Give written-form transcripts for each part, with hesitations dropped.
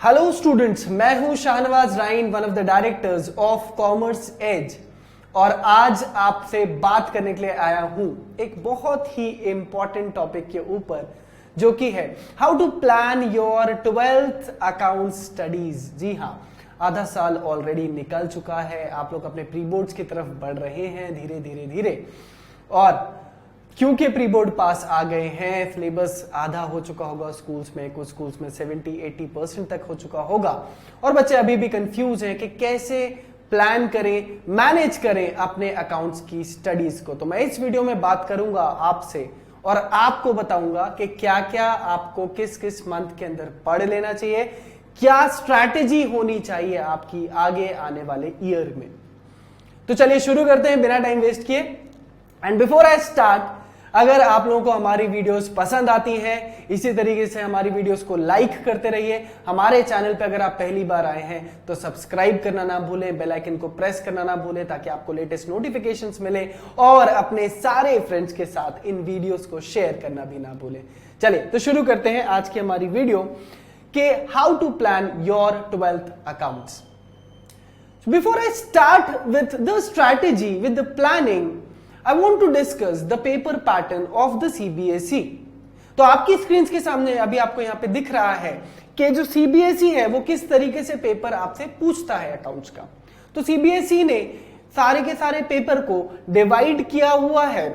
Hello students, मैं हूं Shahnawaz Rain, one of the directors of commerce edge, और आज आपसे बात करने के लिए आया हूं एक बहुत ही इंपॉर्टेंट टॉपिक के ऊपर, जो कि है how to plan your 12th account studies. जी हां, आधा साल ऑलरेडी निकल चुका है, आप लोग अपने प्री बोर्ड्स की तरफ बढ़ रहे हैं धीरे धीरे धीरे, और क्योंकि प्री बोर्ड पास आ गए हैं, सिलेबस आधा हो चुका होगा स्कूल्स में, कुछ स्कूल्स में 70-80% तक हो चुका होगा, और बच्चे अभी भी कंफ्यूज हैं कि कैसे प्लान करें, मैनेज करें अपने अकाउंट्स की स्टडीज को। तो मैं इस वीडियो में बात करूंगा आपसे और आपको बताऊंगा कि क्या क्या आपको किस किस मंथ के अंदर पढ़ लेना चाहिए, क्या स्ट्रैटेजी होनी चाहिए आपकी आगे आने वाले ईयर में। तो चलिए शुरू करते हैं बिना टाइम वेस्ट किए। एंड बिफोर आई स्टार्ट, अगर आप लोगों को हमारी वीडियोस पसंद आती हैं, इसी तरीके से हमारी वीडियोस को लाइक करते रहिए। हमारे चैनल पे अगर आप पहली बार आए हैं तो सब्सक्राइब करना ना भूलें, बेल आइकन को प्रेस करना ना भूलें, ताकि आपको लेटेस्ट नोटिफिकेशंस मिले, और अपने सारे फ्रेंड्स के साथ इन वीडियोस को शेयर करना भी ना भूलें। चलिए तो शुरू करते हैं आज की हमारी वीडियो के how to plan your 12th accounts. Before I start with the strategy, with the planning, I want to discuss the paper pattern of the CBSE। तो आपकी स्क्रीन के सामने अभी आपको यहां पे दिख रहा है कि जो CBSE है वो किस तरीके से पेपर आपसे पूछता है अकाउंट्स का। तो CBSE ने सारे के सारे पेपर को डिवाइड किया हुआ है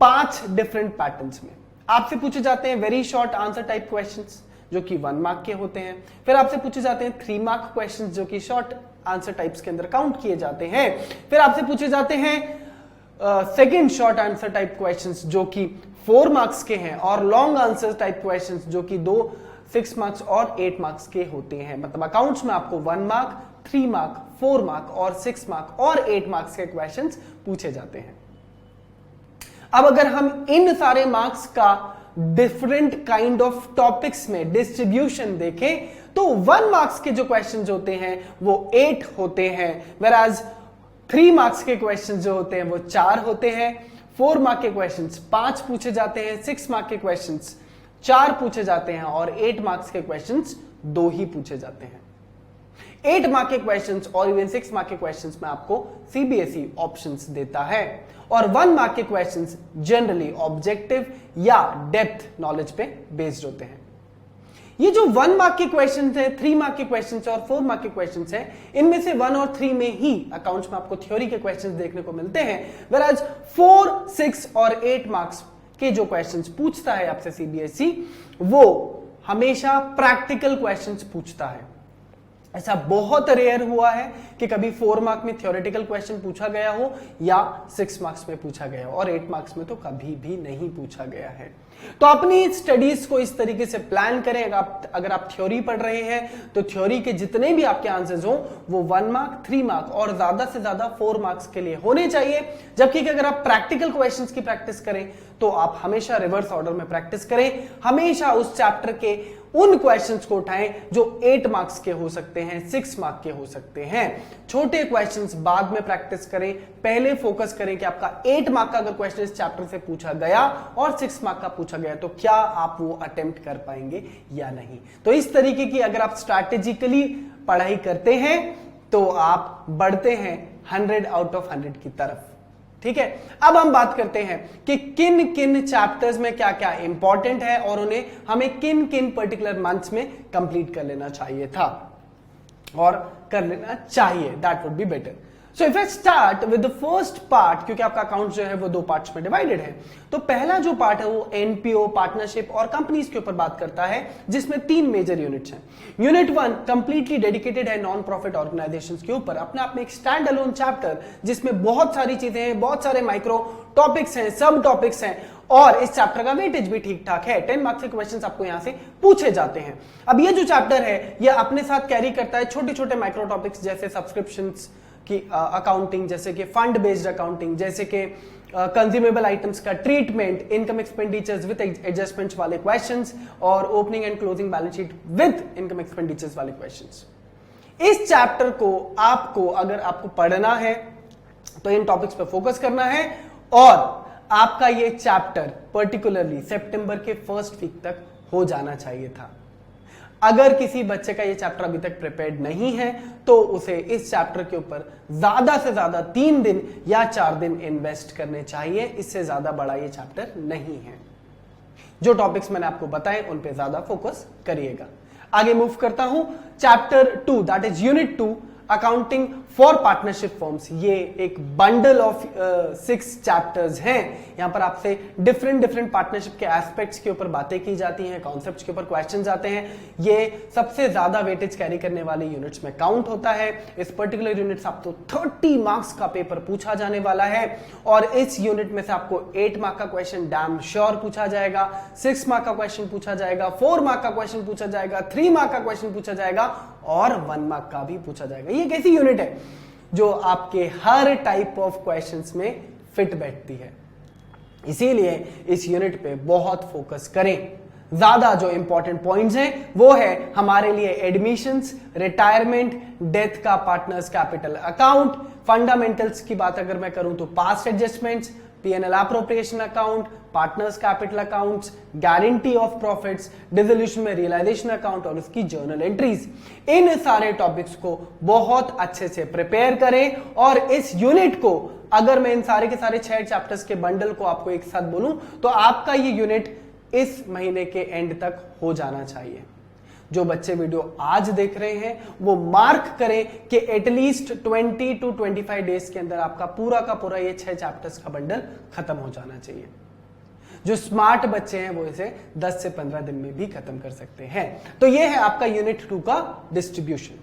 5 डिफरेंट पैटर्न्स में। आपसे पूछे जाते हैं very short answer type questions, जो कि 1 मार्क के होते हैं। फिर आपसे पूछे जाते हैं 3 मार्क क्वेश्चंस, जो कि शॉर्ट आंसर टाइप्स के अंदर काउंट किए जाते हैं। फिर आपसे पूछे जाते हैं second short answer type questions, जो कि 4 मार्क्स के हैं, और लॉन्ग आंसर टाइप क्वेश्चंस, जो कि 6 मार्क्स और 8 मार्क्स के होते हैं। मतलब अकाउंट्स में आपको 1 मार्क, 3 मार्क, 4 मार्क और 6 मार्क और 8 मार्क्स के क्वेश्चंस पूछे जाते हैं। अब अगर हम इन सारे मार्क्स का डिफरेंट काइंड ऑफ टॉपिक्स में डिस्ट्रीब्यूशन देखें, तो 1 मार्क्स के जो क्वेश्चंस होते हैं वो 8 होते हैं, whereas 3 मार्क्स के क्वेश्चंस जो होते हैं वो 4 होते हैं। 4 मार्क के क्वेश्चंस 5 पूछे जाते हैं, 6 मार्क के क्वेश्चंस 4 पूछे जाते हैं, और 8 मार्क्स के क्वेश्चंस 2 ही पूछे जाते हैं। 8 मार्क के क्वेश्चंस और इवन 6 मार्क के क्वेश्चंस में आपको CBSE ऑप्शंस देता है, और 1 मार्क के क्वेश्चंस जनरली ऑब्जेक्टिव या डेप्थ नॉलेज पे बेस्ड होते हैं। ये जो 1 मार्क के क्वेश्चन है, 3 मार्क के क्वेश्चन है और 4 मार्क के क्वेश्चन है, इनमें से 1 और 3 में ही अकाउंट्स में आपको थ्योरी के क्वेश्चंस देखने को मिलते हैं, whereas 4, 6 और 8 मार्क्स के जो क्वेश्चंस पूछता है आपसे CBSE, वो हमेशा प्रैक्टिकल क्वेश्चंस पूछता है। ऐसा बहुत रेयर हुआ है कि कभी 4 मार्क में थ्योरेटिकल क्वेश्चन पूछा गया हो या 6 मार्क्स में पूछा गया हो, और 8 मार्क्स में तो कभी भी नहीं पूछा गया है। तो अपनी स्टडीज को इस तरीके से प्लान करें। अगर आप थ्योरी पढ़ रहे हैं तो थ्योरी के जितने भी आपके आंसर्स हो वो 1 मार्क, 3 मार्क और ज्यादा से ज्यादा 4 मार्क्स के लिए होने चाहिए। जबकि अगर आप प्रैक्टिकल क्वेश्चंस की प्रैक्टिस करें तो आप हमेशा रिवर्स ऑर्डर में प्रैक्टिस करें, हमेशा उस चैप्टर के उन क्वेश्चंस को उठाएं जो 8 मार्क्स के हो सकते हैं, 6 मार्क के हो सकते हैं। छोटे क्वेश्चंस बाद में प्रैक्टिस करें, पहले फोकस करें कि आपका 8 मार्क का अगर क्वेश्चन इस चैप्टर से पूछा गया और 6 मार्क का पूछा गया तो क्या आप वो अटेम्प्ट कर पाएंगे या नहीं। तो इस तरीके की अगर आप स्ट्रैटेजिकली पढ़ाई करते हैं तो आप बढ़ते हैं 100 आउट ऑफ 100 की तरफ। ठीक है, अब हम बात करते हैं कि किन किन चैप्टर्स में क्या क्या इंपॉर्टेंट है और उन्हें हमें किन किन पर्टिकुलर मंथ्स में कंप्लीट कर लेना चाहिए था और कर लेना चाहिए, that would be better. So if I start with the first part, क्योंकि आपका अकाउंट जो है वो 2 पार्ट्स में डिवाइडेड है, तो पहला जो पार्ट है वो NPO, पार्टनरशिप और कंपनीज के ऊपर बात करता है, जिसमें 3 मेजर यूनिट्स हैं। यूनिट 1 कंप्लीटली डेडिकेटेड है नॉन प्रॉफिट ऑर्गेनाइजेशंस के ऊपर, अपने आप में एक स्टैंड अलोन चैप्टर, जिसमें बहुत सारी चीजें हैं, बहुत सारे माइक्रो टॉपिक्स हैं, सब टॉपिक्स हैं, और इस चैप्टर का वेटेज भी ठीक ठाक है। 10 मार्क्स के क्वेश्चंस आपको यहां से पूछे जाते हैं। अब ये जो चैप्टर है ये अपने साथ कैरी करता है छोटे छोटे माइक्रो टॉपिक्स, जैसे सब्सक्रिप्शंस की अकाउंटिंग, जैसे कि फंड बेस्ड अकाउंटिंग, जैसे कि कंज्यूमेबल आइटम्स का treatment, income expenditures with adjustments वाले क्वेश्चंस, और opening and closing balance sheet with income expenditures वाले क्वेश्चंस। इस चैप्टर को आपको अगर आपको पढ़ना है तो इन टॉपिक्स पर फोकस करना है, और आपका ये चैप्टर पर्टिकुलरली सितंबर के फर्स्ट वीक तक हो जाना चाहिए था। अगर किसी बच्चे का ये चैप्टर अभी तक प्रिपेयर्ड नहीं है तो उसे इस चैप्टर के ऊपर ज्यादा से ज्यादा 3 दिन या 4 दिन इन्वेस्ट करने चाहिए, इससे ज्यादा बड़ा ये चैप्टर नहीं है। जो टॉपिक्स मैंने आपको बताए उन पे ज्यादा फोकस करिएगा। आगे मूव करता हूं, chapter 2 that is unit 2 accounting for partnership forms. ये एक बंडल ऑफ 6 चैप्टर्स हैं। यहां पर आपसे डिफरेंट पार्टनरशिप के एस्पेक्ट्स के ऊपर बातें की जाती हैं, कॉन्सेप्ट्स के ऊपर क्वेश्चंस आते हैं। ये सबसे ज्यादा वेटेज कैरी करने वाले यूनिट्स में काउंट होता है। इस पर्टिकुलर यूनिट से आपको 30 मार्क्स का पेपर पूछा जाने वाला है और इस यूनिट में से आपको 8 मार्क का क्वेश्चन डैम श्योर पूछा जाएगा, 6 मार्क का क्वेश्चन पूछा जाएगा, 4 मार्क का क्वेश्चन पूछा जाएगा, 3 मार्क का क्वेश्चन पूछा जाएगा और 1 मार्क का भी पूछा जाएगा। ये एक ऐसी यूनिट है जो आपके हर टाइप ऑफ क्वेश्चंस में फिट बैठती है, इसीलिए इस यूनिट पे बहुत फोकस करें। ज्यादा जो इंपॉर्टेंट पॉइंट्स हैं वो है हमारे लिए एडमिशंस, रिटायरमेंट, डेथ का पार्टनर्स कैपिटल अकाउंट, फंडामेंटल्स की बात अगर मैं करूं तो past adjustments, P&L appropriation account, partners capital accounts, guarantee of profits, dissolution में रियलाइजेशन अकाउंट और उसकी जर्नल एंट्रीज। इन सारे टॉपिक्स को बहुत अच्छे से प्रिपेयर करें और इस यूनिट को अगर मैं इन सारे के सारे 6 चैप्टर्स के बंडल को आपको एक साथ बोलूं तो आपका ये यूनिट इस महीने के एंड तक हो जाना चाहिए। जो बच्चे वीडियो आज देख रहे हैं वो मार्क करें कि एटलीस्ट 20 to 25 डेज के अंदर आपका पूरा का पूरा ये 6 चैप्टर्स का बंडल खत्म हो जाना चाहिए। जो स्मार्ट बच्चे हैं वो इसे 10 से 15 दिन में भी खत्म कर सकते हैं। तो ये है आपका यूनिट 2 का डिस्ट्रीब्यूशन।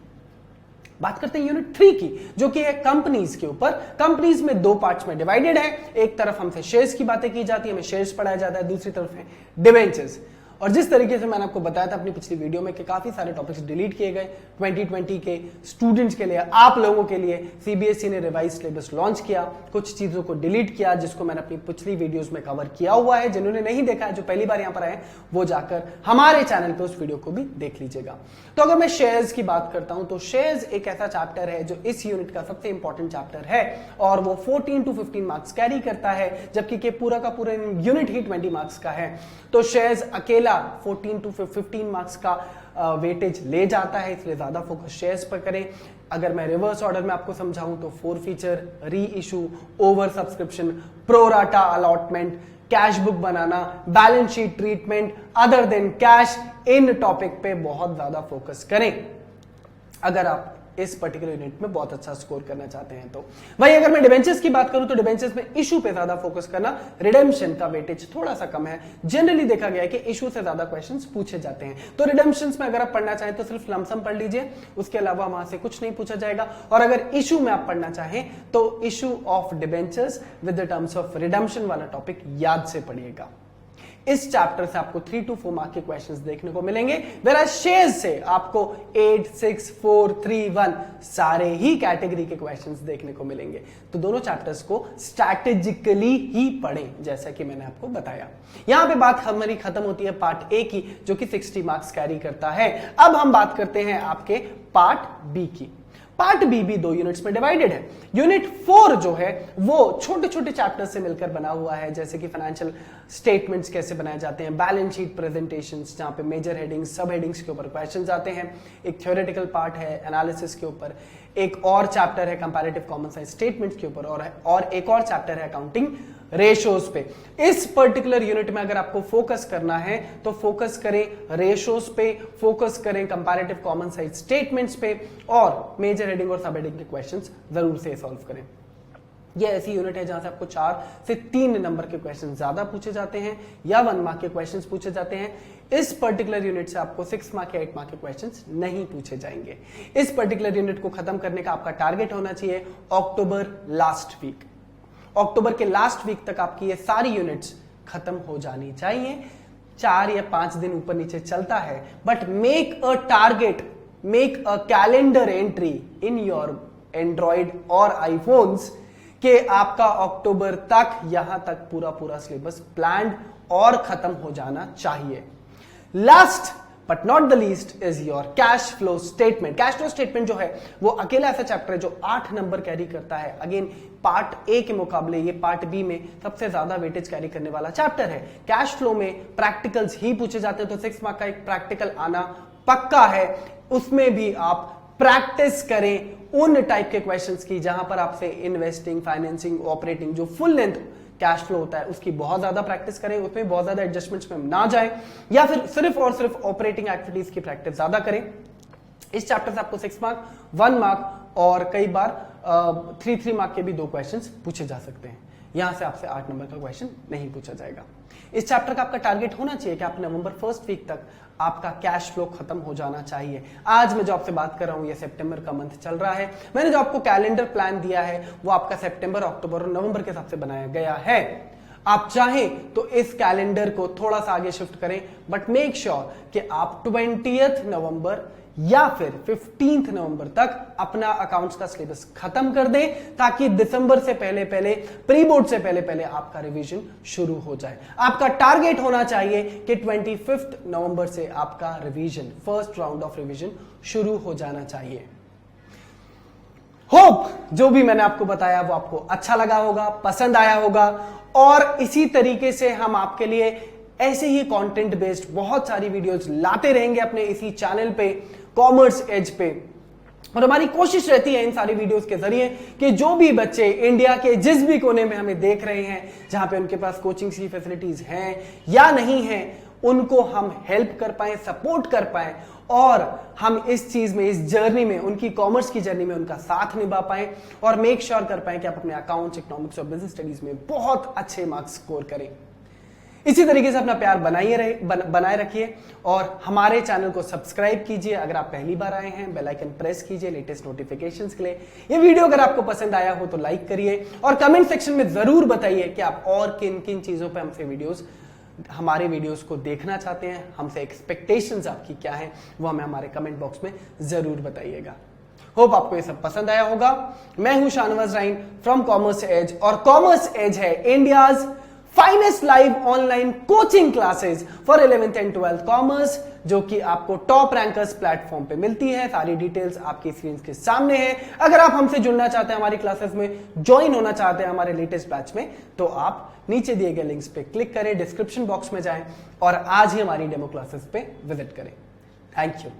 बात करते हैं यूनिट 3 की, जो कि है कंपनीज के ऊपर। कंपनीज में 2 पार्ट्स में डिवाइडेड है। एक तरफ हमसे शेयर्स की बातें की जाती है, हमें शेयर्स पढ़ाया जाता है, दूसरी तरफ है डिवेंचर्स। और जिस तरीके से मैंने आपको बताया था अपनी पिछली वीडियो में कि काफी सारे टॉपिक्स डिलीट किए गए 2020 के स्टूडेंट्स के लिए, आप लोगों के लिए सीबीएसई ने रिवाइज सिलेबस लॉन्च किया, कुछ चीजों को डिलीट किया जिसको मैंने अपनी पिछली वीडियोस में कवर किया हुआ है। जिन्होंने नहीं देखा है, जो पहली बार यहां पर आए, वो जाकर हमारे चैनल पे उस वीडियो को भी देख लीजिएगा। तो अगर मैं शेयर्स की बात करता हूं तो शेयर्स एक ऐसा चैप्टर है जो इस यूनिट का सबसे इंपॉर्टेंट चैप्टर है और वो 14 to 15 मार्क्स कैरी करता है, जबकि पूरा का पूरा यूनिट ही 20 मार्क्स का है। तो शेयर्स अकेला 14 to 15 मार्क्स का वेटेज ले जाता है, इसलिए ज्यादा फोकस शेयर्स पर करें। अगर मैं रिवर्स ऑर्डर में आपको समझाऊं तो 4 feature, reissue, over subscription, pro rata allotment, cash book बनाना, balance sheet treatment, other than cash, इन टॉपिक पे बहुत ज्यादा फोकस करें अगर आप इस पर्टिकुलर यूनिट में बहुत अच्छा स्कोर करना चाहते हैं। तो वही अगर मैं डिबेंचर्स की बात करूं तो डिबेंचर्स में इशू पे ज्यादा फोकस करना, रिडेम्पशन का वेटेज थोड़ा सा कम है। जनरली देखा गया है कि इशू से ज्यादा क्वेश्चंस पूछे जाते हैं। तो रिडेम्पशंस में अगर आप पढ़ना चाहें तो सिर्फ लमसम पढ़ लीजिए, उसके अलावा वहां से कुछ नहीं पूछा जाएगा। और अगर इशू में आप पढ़ना चाहें तो issue of debentures with the terms of redemption वाला टॉपिक याद से पढ़िएगा। इस चैप्टर से आपको 3 to 4 मार्क के क्वेश्चंस देखने को मिलेंगे, वेराज शेयर्स से आपको 8, 6, 4, 3, 1 सारे ही कैटेगरी के क्वेश्चंस देखने को मिलेंगे। तो दोनों चैप्टर्स को स्ट्रैटेजिकली ही पढ़ें, जैसा कि मैंने आपको बताया। यहां पे बात हमारी खत्म होती है पार्ट ए की, जो कि 60 मार्क्स कैरी करता है। अब हम बात करते हैं आपके पार्ट बी की। पार्ट बी भी 2 यूनिट्स में डिवाइडेड है। यूनिट 4 जो है वो छोटे छोटे चैप्टर से मिलकर बना हुआ है, जैसे कि फाइनेंशियल स्टेटमेंट्स कैसे बनाए जाते हैं, बैलेंस शीट प्रेजेंटेशंस, जहां पे मेजर हेडिंग्स, सब हेडिंग्स के ऊपर क्वेश्चंस आते हैं। एक थ्योरेटिकल पार्ट है एनालिसिस के ऊपर, एक और चैप्टर है कंपैरेटिव कॉमन साइंस स्टेटमेंट्स के ऊपर, और एक और चैप्टर है अकाउंटिंग रेशोज पे। इस पर्टिकुलर यूनिट में अगर आपको फोकस करना है तो फोकस करें रेशोज पे, फोकस करें कंपैरेटिव कॉमन साइंस स्टेटमेंट्स पे, और मेजर हेडिंग और सब हेडिंग के क्वेश्चंस जरूर से सॉल्व करें। ये ऐसी यूनिट है जहां से आपको 4 से 3 नंबर के क्वेश्चन ज्यादा पूछे जाते हैं या 1 मार्क के क्वेश्चंस पूछे जाते हैं। इस पर्टिकुलर यूनिट से आपको 6 मार्क या 8 मार्क के क्वेश्चंस नहीं पूछे जाएंगे। इस पर्टिकुलर यूनिट को खत्म करने का आपका टारगेट होना चाहिए अक्टूबर लास्ट वीक। अक्टूबर के लास्ट वीक तक आपकी ये सारी यूनिट्स खत्म हो जानी चाहिए। 4 या 5 दिन ऊपर नीचे चलता है, but make a target, make a calendar entry in your Android और आईफोन्स कि आपका अक्टूबर तक यहां तक पूरा सिलेबस प्लान्ड और खत्म हो जाना चाहिए। Last but not the least is your cash flow statement. Cash flow statement जो है वो अकेला ऐसा चैप्टर है जो 8 नंबर कैरी करता है। अगेन पार्ट ए के मुकाबले ये पार्ट बी में सबसे ज्यादा वेटेज कैरी करने वाला चैप्टर है। कैश फ्लो में प्रैक्टिकल्स ही पूछे जाते हैं, तो 6 मार्क का एक प्रैक्टिकल आना पक्का है उसमें भी आप प्रैक्टिस करें उन टाइप के क्वेश्चंस की जहां पर आपसे इन्वेस्टिंग, फाइनेंसिंग, ऑपरेटिंग, जो फुल लेंथ कैश फ्लो होता है उसकी बहुत ज्यादा प्रैक्टिस करें, उसमें बहुत ज्यादा एडजस्टमेंट्स में ना जाएं, या फिर सिर्फ और सिर्फ ऑपरेटिंग एक्टिविटीज की प्रैक्टिस ज्यादा करें। इस चैप्टर से आपको 6 मार्क, 1 मार्क और कई बार 3 मार्क के भी 2 क्वेश्चंस पूछे जा सकते हैं। यहां से आपसे 8 नंबर का क्वेश्चन नहीं पूछा जाएगा। इस चैप्टर का आपका टारगेट होना चाहिए कि आप नवंबर फर्स्ट वीक तक आपका कैश फ्लो खत्म हो जाना चाहिए। आज मैं जो आपसे बात कर रहा हूं, ये सितंबर का मंथ चल रहा है। मैंने जो आपको कैलेंडर प्लान दिया है वो आपका सितंबर, अक्टूबर और नवंबर के हिसाब से बनाया गया है। आप चाहें तो इस कैलेंडर को थोड़ा सा आगे शिफ्ट करें, बट मेक श्योर कि आप 20 नवंबर या फिर 15 नवंबर तक अपना अकाउंट्स का सिलेबस खत्म कर दें, ताकि दिसंबर से पहले पहले, प्री बोर्ड से पहले पहले आपका रिवीजन शुरू हो जाए। आपका टारगेट होना चाहिए कि 25 नवंबर से आपका revision, first round of revision शुरू हो जाना चाहिए। होप जो भी मैंने आपको बताया वो आपको अच्छा लगा होगा, पसंद आया होगा, और इसी तरीके से हम आपके लिए ऐसे ही कंटेंट बेस्ड बहुत सारी वीडियोस लाते रहेंगे अपने इसी चैनल पे, कॉमर्स एज पे। और हमारी कोशिश रहती है इन सारी वीडियोस के जरिए कि जो भी बच्चे इंडिया के जिस भी कोने में हमें देख रहे हैं, जहां पे उनके पास कोचिंग की फैसिलिटीज हैं या नहीं है, उनको हम हेल्प कर पाए, सपोर्ट कर पाए, और हम इस चीज में, इस जर्नी में, उनकी कॉमर्स की जर्नी में उनका साथ निभा पाए, और मेक श्योर कर पाए कि आप अपने अकाउंट्स, इकोनॉमिक्स और बिजनेस स्टडीज में बहुत अच्छे मार्क्स स्कोर करें। इसी तरीके से अपना प्यार बनाए रखिए और हमारे चैनल को सब्सक्राइब कीजिए। अगर आप पहली बार आए हैं, बेल आइकन प्रेस कीजिए लेटेस्ट नोटिफिकेशंस के लिए। ये वीडियो अगर आपको पसंद आया हो तो लाइक करिए, और कमेंट सेक्शन में जरूर बताइए कि आप और किन किन चीजों पे हमसे हमारे वीडियोस को देखना चाहते हैं, हमसे एक्सपेक्टेशंस आपकी क्या है, वो हमें हमारे कमेंट बॉक्स में जरूर बताइएगा। होप आपको ये सब पसंद आया होगा। मैं हूं शाहनवाज राइन फ्रॉम कॉमर्स एज, और कॉमर्स एज है India's finest live online coaching classes for 11th and 12th commerce, जो कि आपको टॉप रैंकर्स प्लेटफॉर्म पे मिलती है। सारी डिटेल्स आपकी स्क्रीन के सामने है। अगर आप हमसे जुड़ना चाहते हैं, हमारी क्लासेस में ज्वाइन होना चाहते हैं हमारे लेटेस्ट बैच में, तो आप नीचे दिए गए लिंक्स पे क्लिक करें, डिस्क्रिप्शन बॉक्स में जाएं और आज ही हमारी डेमो क्लासेस पे विजिट करें। Thank you.